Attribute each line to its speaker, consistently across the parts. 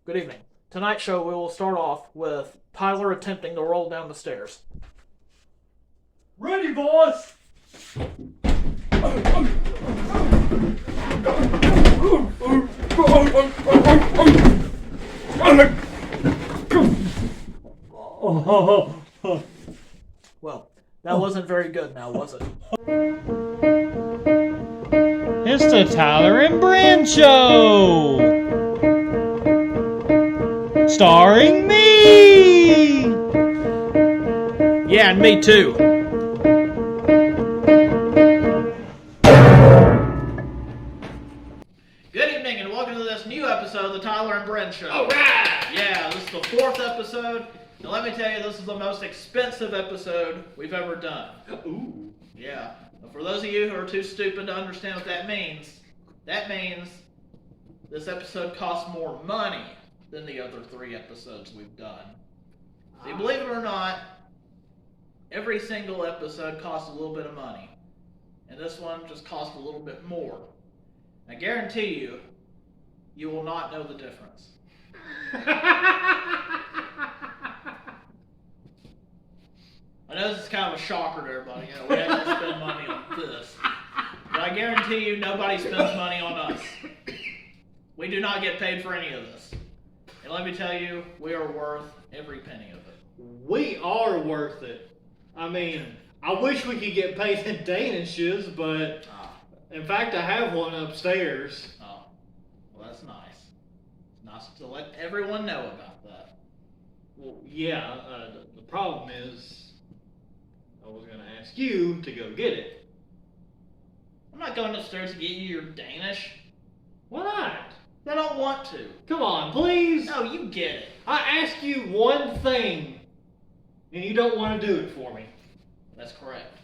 Speaker 1: Good evening. Tonight's show we will start off with Tyler attempting to roll down the stairs.
Speaker 2: Ready, boys!
Speaker 1: Well, that wasn't very good now, was it?
Speaker 2: It's the Tyler and Brand Show! Starring me!
Speaker 1: Yeah, and me too. Good evening and welcome to this new episode of the Tyler and Brent Show.
Speaker 2: Alright!
Speaker 1: Yeah, this is the 4th episode. And let me tell you, this is the most expensive episode we've ever done.
Speaker 2: Ooh.
Speaker 1: Yeah. For those of you who are too stupid to understand what that means this episode costs more money than the other 3 episodes we've done. See, believe it or not, every single episode costs a little bit of money. And this one just costs a little bit more. I guarantee you, you will not know the difference. I know this is kind of a shocker to everybody. You know, we have to spend money on this. But I guarantee you, nobody spends money on us. We do not get paid for any of this. And let me tell you, we are worth every penny of it.
Speaker 3: We are worth it. I mean, I wish we could get paid in Danishes, but in fact, I have one upstairs.
Speaker 1: Oh, well, that's nice. It's nice to let everyone know about that.
Speaker 3: Well, yeah, the problem is, I was going to ask you to go get it.
Speaker 1: I'm not going upstairs to get you your Danish.
Speaker 3: Why not?
Speaker 1: I don't want to.
Speaker 3: Come on, please.
Speaker 1: No, you get it.
Speaker 3: I ask you one thing, and you don't want to do it for me.
Speaker 1: That's correct.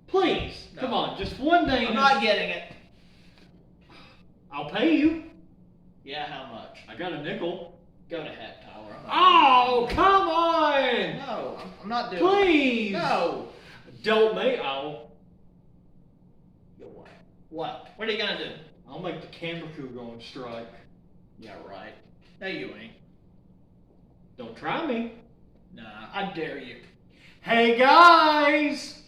Speaker 3: Please,
Speaker 1: No.
Speaker 3: come on, just one Danish.
Speaker 1: I'm not getting it.
Speaker 3: I'll pay you.
Speaker 1: Yeah, how much?
Speaker 3: I got a nickel.
Speaker 1: Go to heck, Tyler.
Speaker 3: Oh, come on!
Speaker 1: No, I'm not doing
Speaker 3: Please!
Speaker 1: it. No.
Speaker 3: Don't make. I'll
Speaker 1: What? What are you gonna do?
Speaker 3: make the camera crew go on strike.
Speaker 1: Yeah, right. No, you ain't.
Speaker 3: Don't try me.
Speaker 1: Nah, I dare you.
Speaker 3: Hey guys!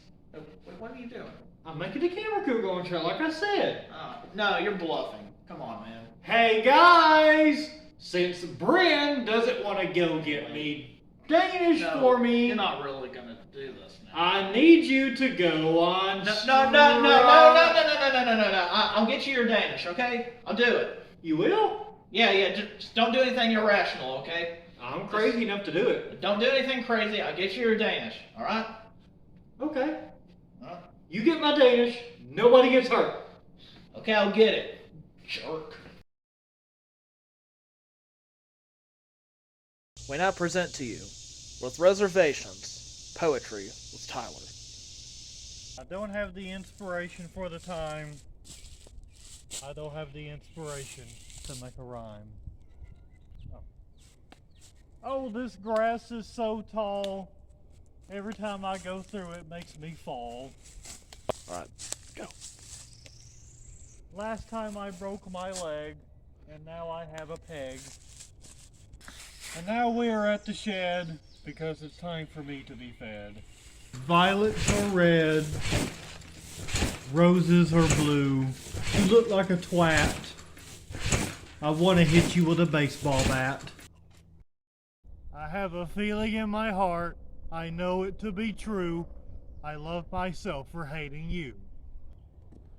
Speaker 1: What are you doing?
Speaker 3: I'm making the camera crew go on strike, like I said.
Speaker 1: No, you're bluffing. Come on, man.
Speaker 3: Hey guys! Since Bryn doesn't want to go get me Danish
Speaker 1: No,
Speaker 3: for me,
Speaker 1: You're not really gonna do this now.
Speaker 3: I need you to go on
Speaker 1: No.
Speaker 3: strike.
Speaker 1: I'll get you your Danish, okay? I'll do it.
Speaker 3: You will?
Speaker 1: Yeah. Just don't do anything irrational, okay?
Speaker 3: I'm crazy enough to do it.
Speaker 1: Don't do anything crazy. I'll get you your Danish, all right?
Speaker 3: Okay.
Speaker 1: Huh?
Speaker 3: You get my Danish, nobody gets hurt.
Speaker 1: Okay, I'll get it. Jerk. We now present to you, with reservations, poetry with Tyler.
Speaker 2: I don't have the inspiration for the time. I don't have the inspiration to make a rhyme. Oh, this grass is so tall. Every time I go through it makes me fall.
Speaker 1: Alright, go.
Speaker 2: Last time I broke my leg, and now I have a peg. And now we are at the shed, because it's time for me to be fed. Violets are red, roses are blue. You look like a twat. I want to hit you with a baseball bat. I have a feeling in my heart, I know it to be true. I love myself for hating you.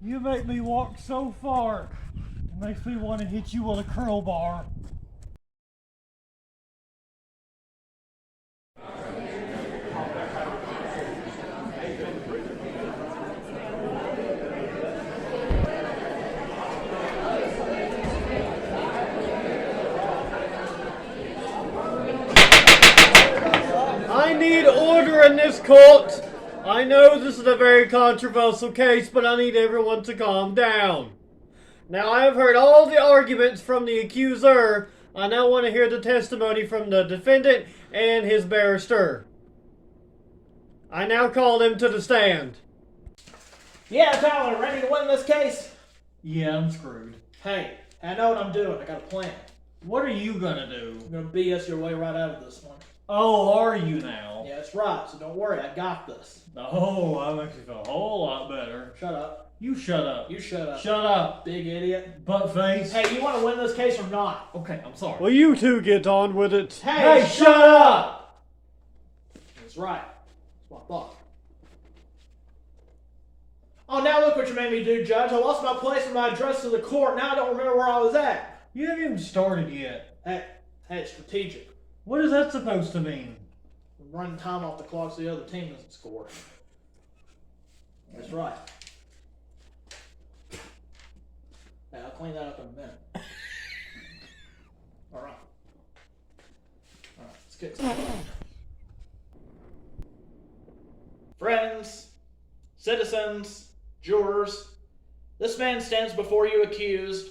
Speaker 2: You make me walk so far, it makes me want to hit you with a crowbar. I need order in this court. I know this is a very controversial case, but I need everyone to calm down. Now, I have heard all the arguments from the accuser. I now want to hear the testimony from the defendant and his barrister. I now call them to the stand.
Speaker 1: Yeah, Tyler, ready to win this case?
Speaker 2: Yeah, I'm screwed.
Speaker 1: Hey, I know what I'm doing. I got a plan.
Speaker 2: What are you gonna do?
Speaker 1: You're gonna BS your way right out of this one.
Speaker 2: Oh, are you now?
Speaker 1: Yeah, that's right, so don't worry, I got this.
Speaker 2: Oh, that makes me feel a whole lot better.
Speaker 1: Shut up.
Speaker 2: You shut up.
Speaker 1: You shut up.
Speaker 2: Shut up.
Speaker 1: Big idiot.
Speaker 2: Butt face.
Speaker 1: Hey, you want to win this case or not?
Speaker 2: Okay, I'm sorry.
Speaker 3: Well, you two get on with it.
Speaker 1: Hey,
Speaker 2: shut up!
Speaker 1: That's right. That's what I thought. Oh, now look what you made me do, Judge. I lost my place and my address to the court. Now I don't remember where I was at.
Speaker 2: You haven't even started yet.
Speaker 1: Hey, it's strategic.
Speaker 2: What is that supposed to mean?
Speaker 1: I'm running time off the clock so the other team doesn't score. That's right. Hey, I'll clean that up in a minute. Alright. Alright, let's get started. Friends, citizens, jurors, this man stands before you accused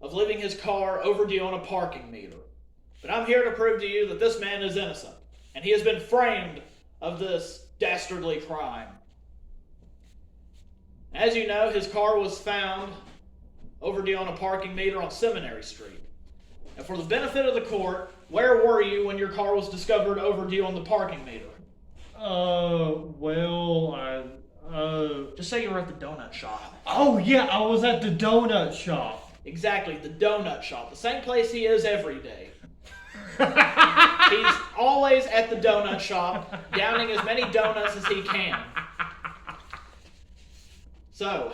Speaker 1: of leaving his car overdue on a parking meter. But I'm here to prove to you that this man is innocent, and he has been framed of this dastardly crime. As you know, his car was found overdue on a parking meter on Seminary Street. And for the benefit of the court, where were you when your car was discovered overdue on the parking meter? Just say you were at the donut shop.
Speaker 2: Oh, yeah, I was at the donut shop.
Speaker 1: Exactly, the donut shop. The same place he is every day. He's always at the donut shop, downing as many donuts as he can. So,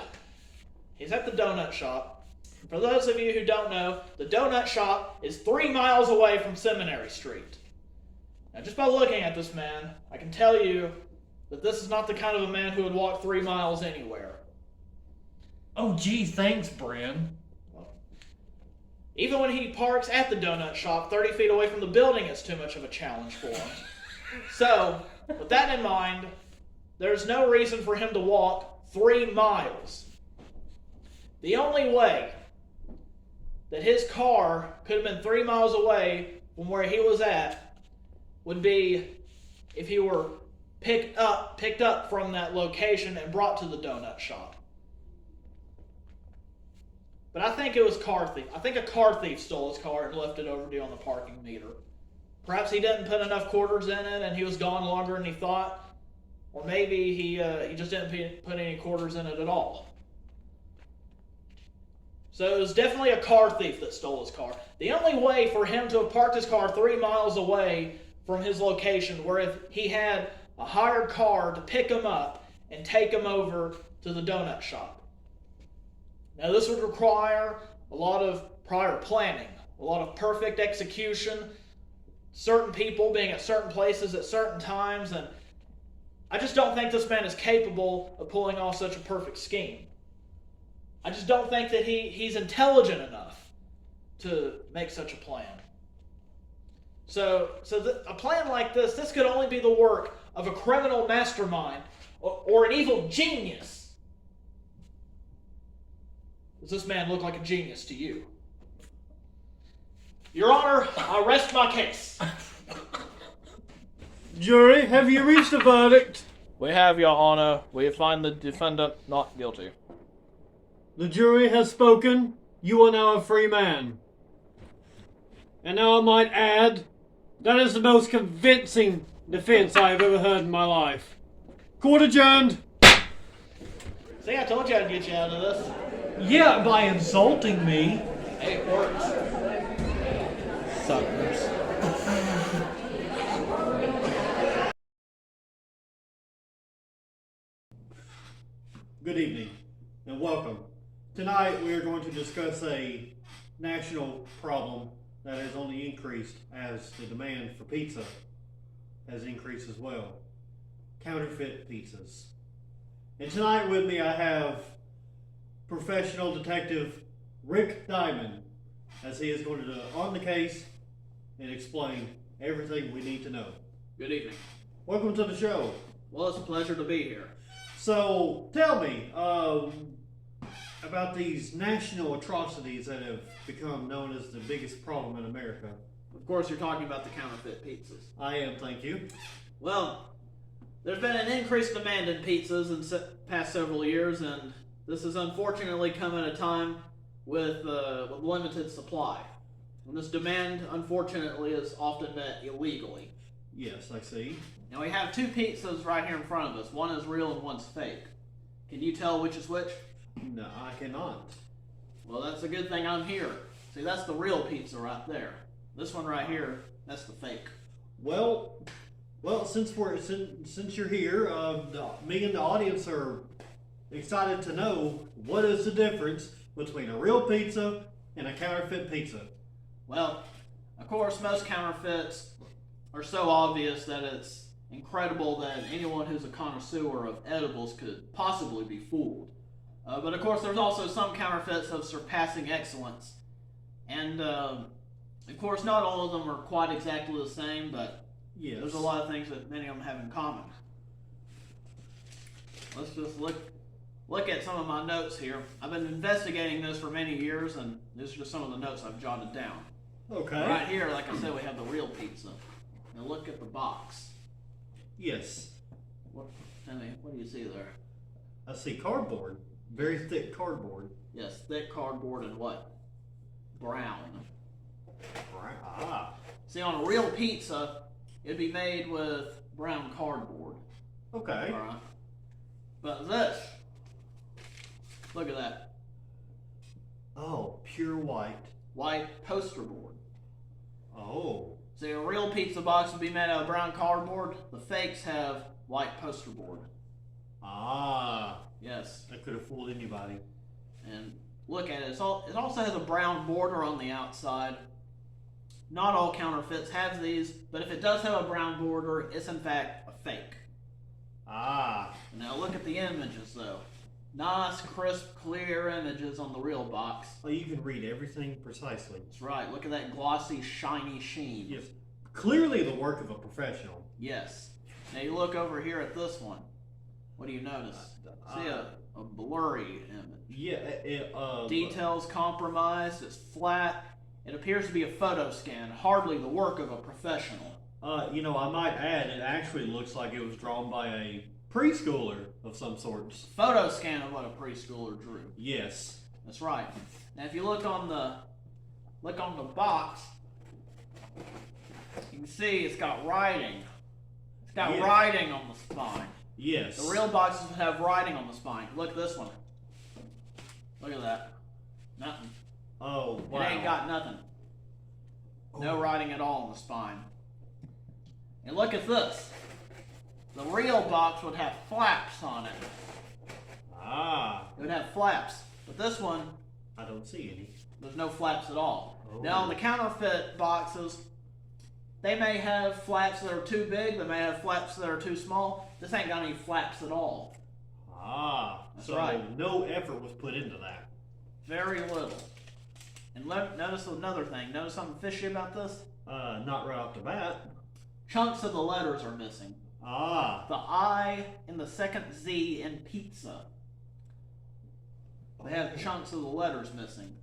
Speaker 1: he's at the donut shop. For those of you who don't know, the donut shop is 3 miles away from Seminary Street. Now, just by looking at this man, I can tell you that this is not the kind of a man who would walk 3 miles anywhere.
Speaker 2: Oh, gee, thanks, Bren.
Speaker 1: Even when he parks at the donut shop 30 feet away from the building, it's too much of a challenge for him. So, with that in mind, there's no reason for him to walk 3 miles. The only way that his car could have been 3 miles away from where he was at would be if he were picked up from that location and brought to the donut shop. But I think it was car thief. I think a car thief stole his car and left it overdue on the parking meter. Perhaps he didn't put enough quarters in it and he was gone longer than he thought. Or maybe he just didn't put any quarters in it at all. So it was definitely a car thief that stole his car. The only way for him to have parked his car 3 miles away from his location, where if he had a hired car to pick him up and take him over to the donut shop. Now this would require a lot of prior planning, a lot of perfect execution, certain people being at certain places at certain times, and I just don't think this man is capable of pulling off such a perfect scheme. I just don't think that he's intelligent enough to make such a plan. So a plan like this could only be the work of a criminal mastermind or an evil genius. Does this man look like a genius to you? Your Honor, I rest my case.
Speaker 3: Jury, have you reached a verdict?
Speaker 1: We have, Your Honor. We find the defendant not guilty.
Speaker 3: The jury has spoken. You are now a free man. And now I might add, that is the most convincing defense I have ever heard in my life. Court adjourned.
Speaker 1: See, I told you I'd get you out of this.
Speaker 2: Yeah, by insulting me.
Speaker 1: Hey, it works.
Speaker 2: Suckers.
Speaker 3: Good evening, and welcome. Tonight we are going to discuss a national problem that has only increased as the demand for pizza has increased as well. Counterfeit pizzas. And tonight with me I have professional detective Rick Diamond, as he is going to on the case and explain everything we need to know.
Speaker 1: Good evening.
Speaker 3: Welcome to the show.
Speaker 1: Well, it's a pleasure to be here.
Speaker 3: So, tell me about these national atrocities that have become known as the biggest problem in America.
Speaker 1: Of course, you're talking about the counterfeit pizzas.
Speaker 3: I am, thank you.
Speaker 1: Well, there's been an increased demand in pizzas in the past several years, and this has unfortunately come at a time with limited supply. And this demand, unfortunately, is often met illegally.
Speaker 3: Yes, I see.
Speaker 1: Now we have two pizzas right here in front of us. One is real and one's fake. Can you tell which is which?
Speaker 3: No, I cannot.
Speaker 1: Well, that's a good thing I'm here. See, that's the real pizza right there. This one right here, that's the fake.
Speaker 3: Well, since you're here, me and the audience are excited to know what is the difference between a real pizza and a counterfeit pizza.
Speaker 1: Well, of course, most counterfeits are so obvious that it's incredible that anyone who's a connoisseur of edibles could possibly be fooled. But of course, there's also some counterfeits of surpassing excellence. And of course, not all of them are quite exactly the same, but
Speaker 3: yes,
Speaker 1: there's a lot of things that many of them have in common. Let's just look at some of my notes here. I've been investigating this for many years, and these are just some of the notes I've jotted down.
Speaker 3: Okay.
Speaker 1: Right here, like I said, we have the real pizza. Now look at the box.
Speaker 3: Yes.
Speaker 1: Tell me, what do you see there?
Speaker 3: I see cardboard. Very thick cardboard.
Speaker 1: Yes, thick cardboard and what? Brown.
Speaker 3: Ah.
Speaker 1: See, on a real pizza, it'd be made with brown cardboard.
Speaker 3: Okay.
Speaker 1: Alright. But this, look at that.
Speaker 3: Oh, pure white.
Speaker 1: White poster board.
Speaker 3: Oh.
Speaker 1: See, a real pizza box would be made out of brown cardboard. The fakes have white poster board.
Speaker 3: Ah.
Speaker 1: Yes.
Speaker 3: That could have fooled anybody.
Speaker 1: And look at it. It also has a brown border on the outside. Not all counterfeits have these, but if it does have a brown border, it's in fact a fake.
Speaker 3: Ah.
Speaker 1: Now look at the images though. Nice, crisp, clear images on the real box.
Speaker 3: Well, you can read everything precisely.
Speaker 1: That's right. Look at that glossy, shiny sheen.
Speaker 3: Yes. Clearly the work of a professional.
Speaker 1: Yes. Now you look over here at this one. What do you notice? See a blurry image.
Speaker 3: Yeah.
Speaker 1: Details compromised. It's flat. It appears to be a photo scan. Hardly the work of a professional.
Speaker 3: I might add, it actually looks like it was drawn by a preschooler of some sorts.
Speaker 1: Photo scan of what a preschooler drew.
Speaker 3: Yes.
Speaker 1: That's right. Now if you look on the box, you can see it's got writing. It's got writing on the spine.
Speaker 3: Yes.
Speaker 1: The real boxes would have writing on the spine. Look at this one. Look at that. Nothing.
Speaker 3: Oh, wow.
Speaker 1: It ain't got nothing. No writing at all on the spine. And look at this. The real box would have flaps on it.
Speaker 3: Ah.
Speaker 1: It would have flaps. But this one,
Speaker 3: I don't see any.
Speaker 1: there's no flaps at all.
Speaker 3: Oh.
Speaker 1: Now, the counterfeit boxes, they may have flaps that are too big. They may have flaps that are too small. This ain't got any flaps at all.
Speaker 3: Ah.
Speaker 1: That's
Speaker 3: so
Speaker 1: right.
Speaker 3: No effort was put into that.
Speaker 1: Very little. And notice another thing. Notice something fishy about this?
Speaker 3: Not right off the bat.
Speaker 1: Chunks of the letters are missing.
Speaker 3: Ah.
Speaker 1: The I and the second Z in pizza. They have chunks of the letters missing.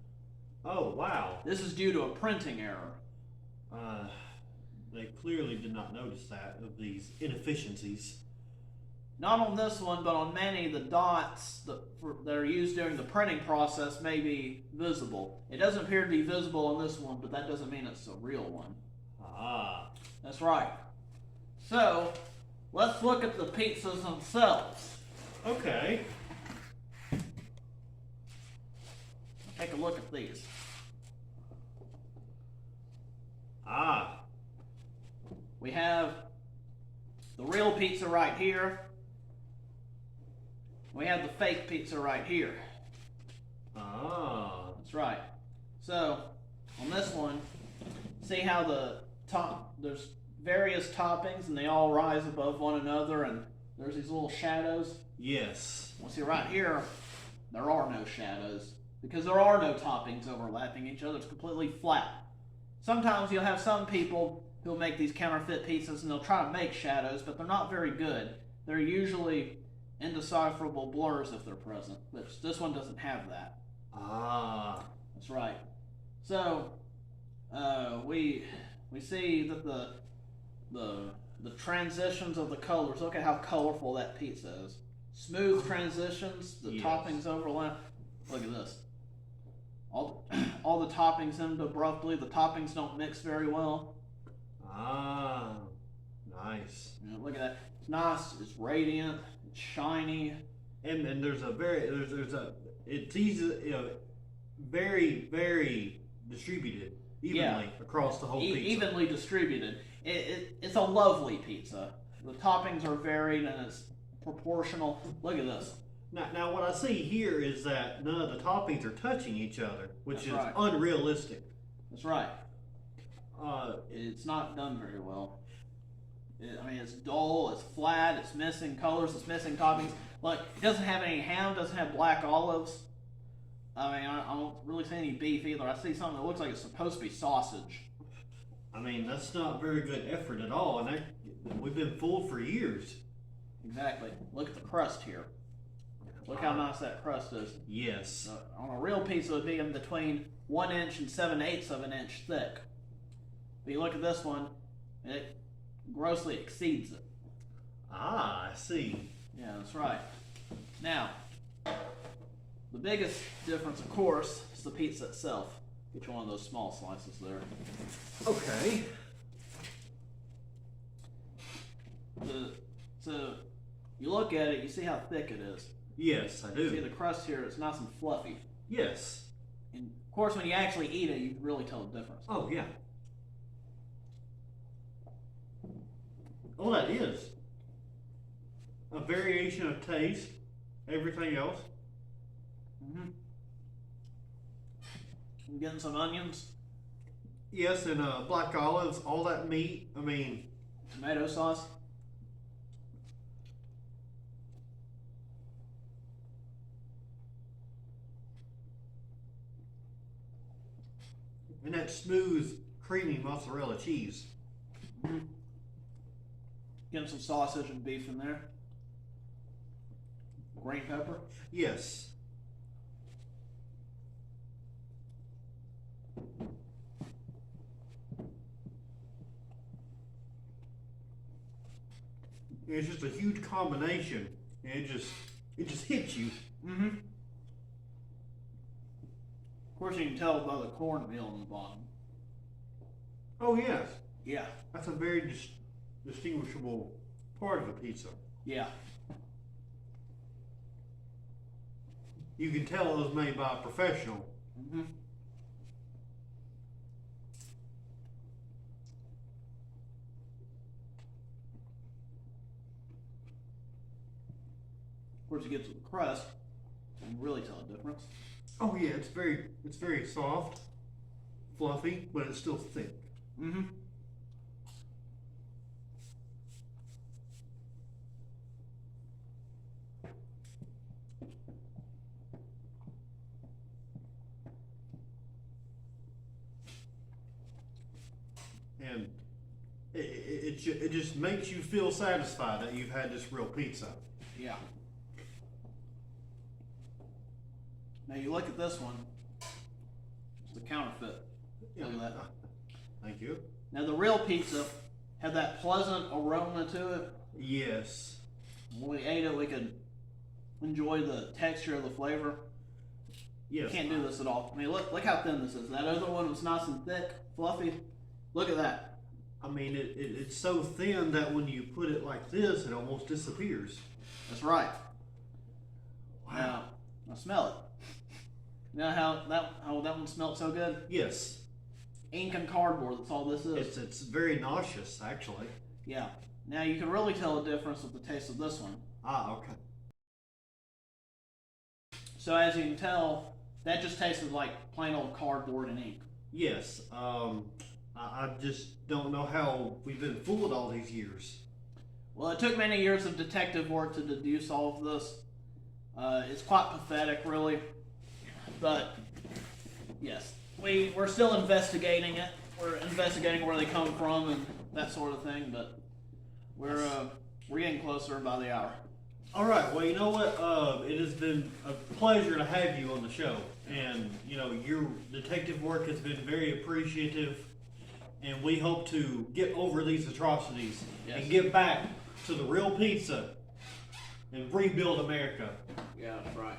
Speaker 3: Oh, wow.
Speaker 1: This is due to a printing error.
Speaker 3: They clearly did not notice that, of these inefficiencies.
Speaker 1: Not on this one, but on many, the dots that are used during the printing process may be visible. It doesn't appear to be visible on this one, but that doesn't mean it's a real one.
Speaker 3: Ah.
Speaker 1: That's right. So, let's look at the pizzas themselves.
Speaker 3: Okay.
Speaker 1: Take a look at these.
Speaker 3: Ah.
Speaker 1: We have the real pizza right here. We have the fake pizza right here.
Speaker 3: Ah.
Speaker 1: That's right. So, on this one, see how the top, there's various toppings and they all rise above one another and there's these little shadows?
Speaker 3: Yes.
Speaker 1: Well, see right here, there are no shadows because there are no toppings overlapping each other. It's completely flat. Sometimes you'll have some people who'll make these counterfeit pizzas and they'll try to make shadows, but they're not very good. They're usually indecipherable blurs if they're present, but this one doesn't have that.
Speaker 3: Ah.
Speaker 1: That's right. So, we see that the transitions of the colors. Look at how colorful that pizza is. Smooth transitions. The
Speaker 3: Yes.
Speaker 1: toppings overlap. Look at this. all the toppings in abruptly. The toppings don't mix very well.
Speaker 3: Ah, nice.
Speaker 1: You know, look at that. It's nice. It's radiant. It's shiny.
Speaker 3: And there's it's easy, you know, very distributed evenly across the whole pizza.
Speaker 1: Evenly distributed. It's a lovely pizza. The toppings are varied and it's proportional. Look at this.
Speaker 3: Now what I see here is that none of the toppings are touching each other, which is
Speaker 1: right.
Speaker 3: unrealistic.
Speaker 1: That's right. It's not done very well. I mean, it's dull, it's flat, it's missing colors, it's missing toppings. Look, it doesn't have any ham, doesn't have black olives. I mean, I don't really see any beef either. I see something that looks like it's supposed to be sausage.
Speaker 3: I mean, that's not very good effort at all, and we've been fooled for years.
Speaker 1: Exactly. Look at the crust here. Look how nice that crust is.
Speaker 3: Yes.
Speaker 1: On a real pizza, it would be in between 1 inch and 7/8 of an inch thick. But you look at this one, it grossly exceeds it.
Speaker 3: Ah, I see.
Speaker 1: Yeah, that's right. Now, the biggest difference, of course, is the pizza itself. Get you one of those small slices there.
Speaker 3: Okay.
Speaker 1: So, you look at it, you see how thick it is.
Speaker 3: Yes, I do.
Speaker 1: See the crust here, it's nice and fluffy.
Speaker 3: Yes.
Speaker 1: And, of course, when you actually eat it, you can really tell the difference.
Speaker 3: Oh, yeah. All that is a variation of taste, everything else.
Speaker 1: Mm-hmm. I'm getting some onions,
Speaker 3: Yes, and black olives, all that meat. I mean,
Speaker 1: tomato sauce.
Speaker 3: and that smooth, creamy mozzarella cheese.
Speaker 1: Mm-hmm. Getting some sausage and beef in there. Green pepper.
Speaker 3: Yes. It's just a huge combination, and it just hits you.
Speaker 1: Mm-hmm. Of course, you can tell by the cornmeal on the bottom.
Speaker 3: Oh yes,
Speaker 1: Yeah.
Speaker 3: that's a very distinguishable part of a pizza.
Speaker 1: Yeah.
Speaker 3: You can tell it was made by a professional.
Speaker 1: Mm-hmm. Of course, you get to the crust, you can really tell the difference.
Speaker 3: Oh yeah, it's very soft, fluffy, but it's still thick.
Speaker 1: Mm-hmm.
Speaker 3: And it just makes you feel satisfied that you've had this real pizza.
Speaker 1: Yeah. Now you look at this one. It's the counterfeit. Look at that.
Speaker 3: Thank you.
Speaker 1: Now the real pizza had that pleasant aroma to it.
Speaker 3: Yes.
Speaker 1: When we ate it, we could enjoy the texture of the flavor.
Speaker 3: Yes.
Speaker 1: Can't do this at all. I mean, look how thin this is. That other one was nice and thick, fluffy. Look at that.
Speaker 3: I mean, it's so thin that when you put it like this, it almost disappears.
Speaker 1: That's right.
Speaker 3: Wow.
Speaker 1: Now smell it. You know how that one smelled so good?
Speaker 3: Yes.
Speaker 1: Ink and cardboard. That's all this is.
Speaker 3: It's very nauseous, actually.
Speaker 1: Yeah. Now you can really tell the difference with the taste of this one.
Speaker 3: Ah, okay.
Speaker 1: So as you can tell, that just tasted like plain old cardboard and ink.
Speaker 3: Yes. I just don't know how we've been fooled all these years.
Speaker 1: Well, it took many years of detective work to deduce all of this. It's quite pathetic, really. But, yes, we're still investigating it. We're investigating where they come from and that sort of thing, but we're getting closer by the hour.
Speaker 3: All right. Well, you know what? It has been a pleasure to have you on the show, and you know your detective work has been very appreciative, and we hope to get over these atrocities and get back to the real pizza and rebuild America.
Speaker 1: Yeah, that's right.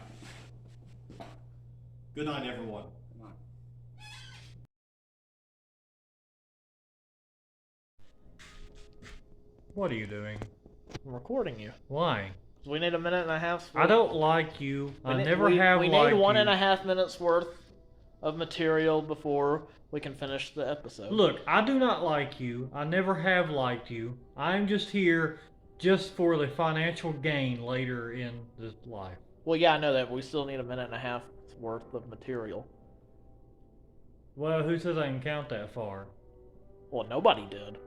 Speaker 3: Good night, everyone.
Speaker 1: Good night.
Speaker 2: What are you doing?
Speaker 1: I'm recording you.
Speaker 2: Why?
Speaker 1: We need a minute and a half.
Speaker 2: I don't like you. I
Speaker 1: We
Speaker 2: never have liked you.
Speaker 1: We need 1.5 minutes worth of material before we can finish the episode.
Speaker 2: Look, I do not like you. I never have liked you. I'm just here just for the financial gain later in this life.
Speaker 1: Well, yeah, I know that, but we still need a minute and a half worth of material.
Speaker 2: Well, who says I can count that far?
Speaker 1: Well, nobody did.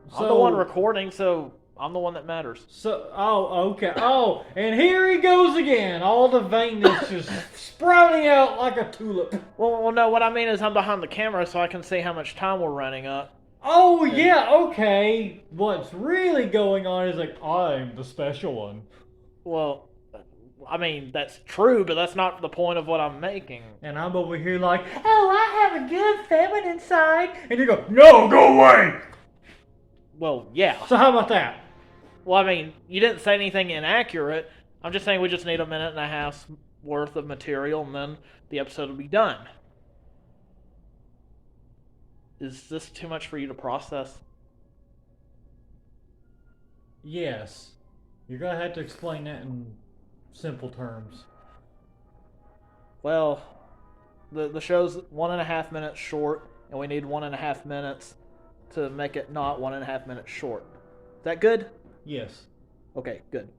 Speaker 2: So,
Speaker 1: I'm the one recording, so I'm the one that matters.
Speaker 2: Okay. Oh, and here he goes again. All the veinness just sprouting out like a tulip.
Speaker 1: Well, no, what I mean is I'm behind the camera so I can see how much time we're running up.
Speaker 2: Oh, yeah, okay. What's really going on is like, I'm the special one.
Speaker 1: Well, I mean, that's true, but that's not the point of what I'm making.
Speaker 2: And I'm over here like, oh, I have a good feminine side. And you go, no, go away.
Speaker 1: Well, yeah.
Speaker 2: So how about that?
Speaker 1: Well, I mean, you didn't say anything inaccurate. I'm just saying we just need a minute and a half's worth of material, and then the episode will be done. Is this too much for you to process?
Speaker 2: Yes. You're going to have to explain that in simple terms.
Speaker 1: Well, the show's 1.5 minutes short, and we need 1.5 minutes to make it not 1.5 minutes short. Is that good?
Speaker 2: Yes.
Speaker 1: Okay, good.